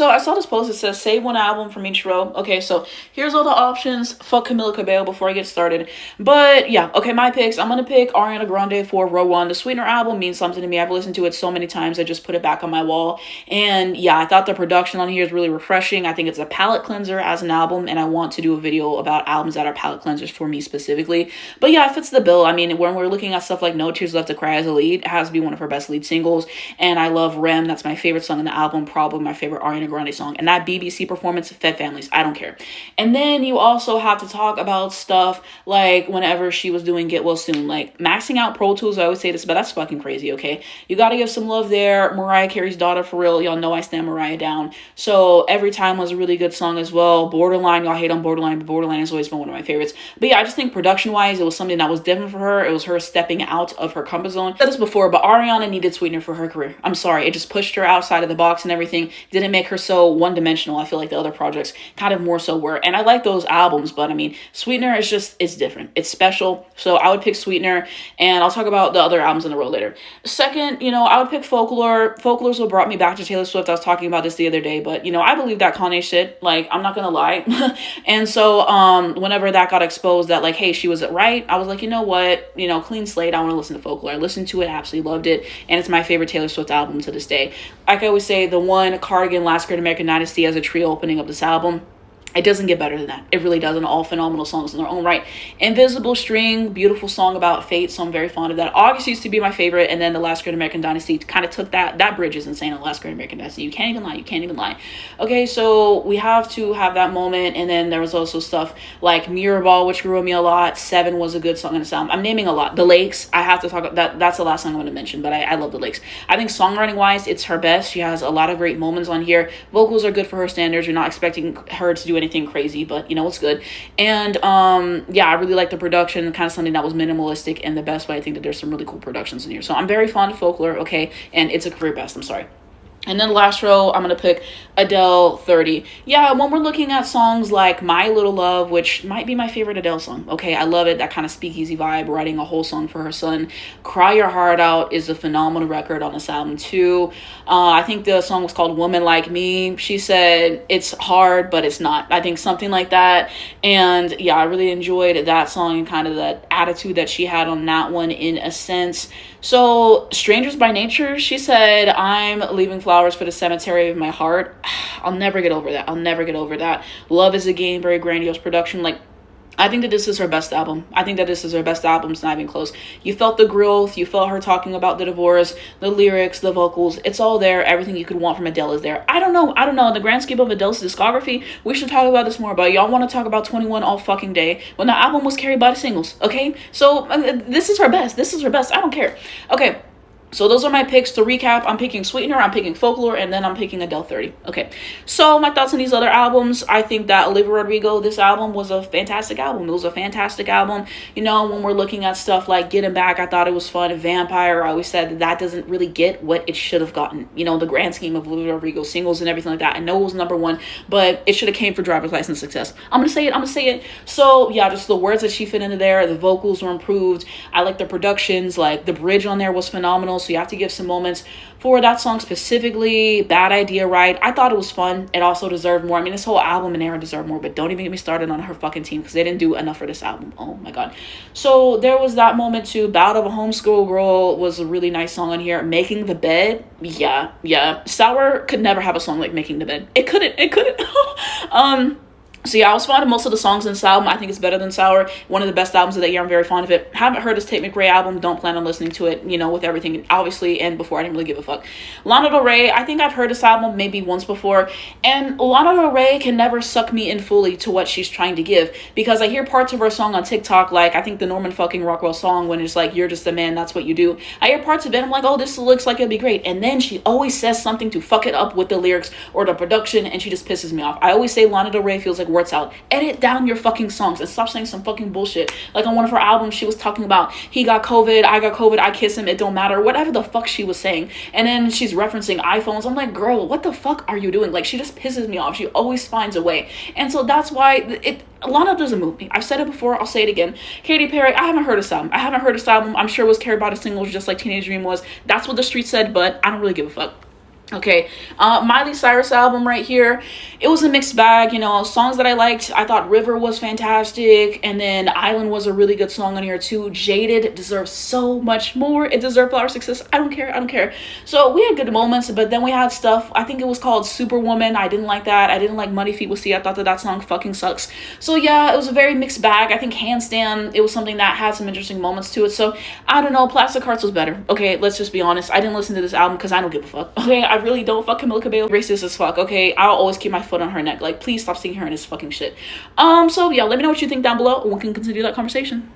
so I saw this post. It says save one album from each row. Okay, so here's all the options. Fuck Camila Cabello before I get started. But yeah, okay, my picks. I'm gonna pick Ariana Grande for row one. The Sweetener album means something to me. I've listened to it so many times. I just put it back on my wall. And yeah, I thought the production on here is really refreshing. I think it's a palate cleanser as an album, and I want to do a video about albums that are palate cleansers for me specifically. But yeah, it fits the bill. I mean, when we're looking at stuff like No Tears Left to Cry as a lead, it has to be one of her best lead singles. And I love Rem. That's my favorite song in the album, probably my favorite Ariana Grande song. And that BBC performance, Fed Families, I don't care. And then you also have to talk about stuff like whenever she was doing Get Well Soon, like maxing out Pro Tools. I always say this, but that's fucking crazy, okay? You got to give some love there. Mariah Carey's Daughter, for real. Y'all know I stand Mariah down. So Every Time was a really good song as well. Borderline, y'all hate on Borderline, but Borderline has always been one of my favorites. But yeah, I just think production-wise, it was something that was different for her. It was her stepping out of her comfort zone. I said this before, but Ariana needed Sweetener for her career. I'm sorry. It just pushed her outside of the box and everything. Didn't make her so one-dimensional. I feel like the other projects kind of more so were. And I like those albums, but I mean, Sweetener is just, it's different. It's special. So I would pick Sweetener, and I'll talk about the other albums in the row later. Second, I would pick Folklore. Folklore's what brought me back to Taylor Swift. I was talking about this the other day, but I believe that Kanye shit. Like, I'm not gonna lie. And so whenever that got exposed that like, hey, she was right, I was like, you know what, clean slate. I want to listen to Folklore. I listened to it, absolutely loved it, and it's my favorite Taylor Swift album to this day. Like I always say, the one, Cardigan, Last Great American Dynasty as a trio opening up this album. It doesn't get better than that. It really doesn't. All phenomenal songs in their own right. Invisible String, beautiful song about fate, so I'm very fond of that. August used to be my favorite, and then The Last Great American Dynasty kind of took that. That bridge is insane, The Last Great American Dynasty. You can't even lie. You can't even lie. Okay, so we have to have that moment, and then there was also stuff like Mirror Ball, which grew on me a lot. Seven was a good song in this album. I'm naming a lot. The Lakes, I have to talk about that. That's the last song I'm going to mention, but I love The Lakes. I think songwriting-wise, it's her best. She has a lot of great moments on here. Vocals are good for her standards. You're not expecting her to do anything crazy, but it's good. And yeah, I really like the production, kind of something that was minimalistic in the best way. I think that there's some really cool productions in here, so I'm very fond of Folklore. Okay, and it's a career best. I'm sorry. And then last row, I'm going to pick Adele, 30. Yeah, when we're looking at songs like My Little Love, which might be my favorite Adele song. Okay, I love it. That kind of speakeasy vibe, writing a whole song for her son. Cry Your Heart Out is a phenomenal record on this album too. I think the song was called Woman Like Me. She said, it's hard, but it's not. I think something like that. And yeah, I really enjoyed that song and kind of that attitude that she had on that one in a sense. So Strangers by Nature, she said, I'm leaving flowers for the cemetery of my heart. I'll never get over that. I'll never get over that. Love is a Game, very grandiose production. Like, I think that this is her best album. I think that this is her best album. It's not even close. You felt the growth. You felt her talking about the divorce, the lyrics, the vocals. It's all there. Everything you could want from Adele is there. I don't know. In the grand scheme of Adele's discography, we should talk about this more. But y'all want to talk about 21 all fucking day when the album was carried by the singles. Okay? So this is her best. This is her best. I don't care. Okay. So those are my picks. To recap, I'm picking Sweetener, I'm picking Folklore, and then I'm picking Adele 30. Okay, so my thoughts on these other albums. I think that Olivia Rodrigo, this album was a fantastic album. It was a fantastic album. When we're looking at stuff like Getting Back, I thought it was fun. Vampire, I always said that doesn't really get what it should have gotten. The grand scheme of Olivia Rodrigo singles and everything like that. I know it was number one, but it should have came for Driver's License Success. I'm going to say it. So yeah, just the words that she fit into there. The vocals were improved. I like the productions. Like the bridge on there was phenomenal. So you have to give some moments for that song specifically. Bad Idea, right? I thought it was fun. It also deserved more. I mean, this whole album and era deserved more, but don't even get me started on her fucking team because they didn't do enough for this album. Oh my god. So there was that moment too. Ballad of a Homeschool Girl was a really nice song on here. Making the Bed, yeah. Sour could never have a song like Making the Bed. It couldn't. So yeah, I was fond of most of the songs in this album. I think it's better than Sour. One of the best albums of that year. I'm very fond of it. Haven't heard his Tate McRae album. Don't plan on listening to it, with everything, obviously, and before I didn't really give a fuck. Lana Del Rey, I think I've heard this album maybe once before, and Lana Del Rey can never suck me in fully to what she's trying to give, because I hear parts of her song on TikTok, like, I think the Norman fucking Rockwell song, when it's like, you're just a man, that's what you do. I hear parts of it, I'm like, oh, this looks like it'll be great, and then she always says something to fuck it up with the lyrics or the production, and she just pisses me off. I always say Lana Del Rey feels like words out. Edit down your fucking songs and stop saying some fucking bullshit. Like on one of her albums, she was talking about he got COVID, I kiss him, it don't matter, whatever the fuck she was saying. And then she's referencing iPhones. I'm like, girl, what the fuck are you doing? Like, she just pisses me off. She always finds a way. And so that's why Lana doesn't move me. I've said it before, I'll say it again. Katy Perry, I haven't heard this album. I'm sure it was carried by the singles just like Teenage Dream was. That's what the street said, but I don't really give a fuck. Okay, Miley Cyrus album right here. It was a mixed bag, you know. Songs that I liked, I thought River was fantastic, and then Island was a really good song on here too. Jaded deserves so much more. It deserved our success. I don't care. I don't care. So we had good moments, but then we had stuff. I think it was called Superwoman. I didn't like that. I didn't like Muddy Feet with C. I thought that song fucking sucks. So yeah, it was a very mixed bag. I think hands down, it was something that had some interesting moments to it. So I don't know. Plastic Hearts was better. Okay, let's just be honest. I didn't listen to this album because I don't give a fuck. Okay, I really don't. Fuck Camila Cabello. Racist as fuck. Okay, I'll always keep my foot on her neck. Like, please stop sticking her in this fucking shit. So yeah, let me know what you think down below and we can continue that conversation.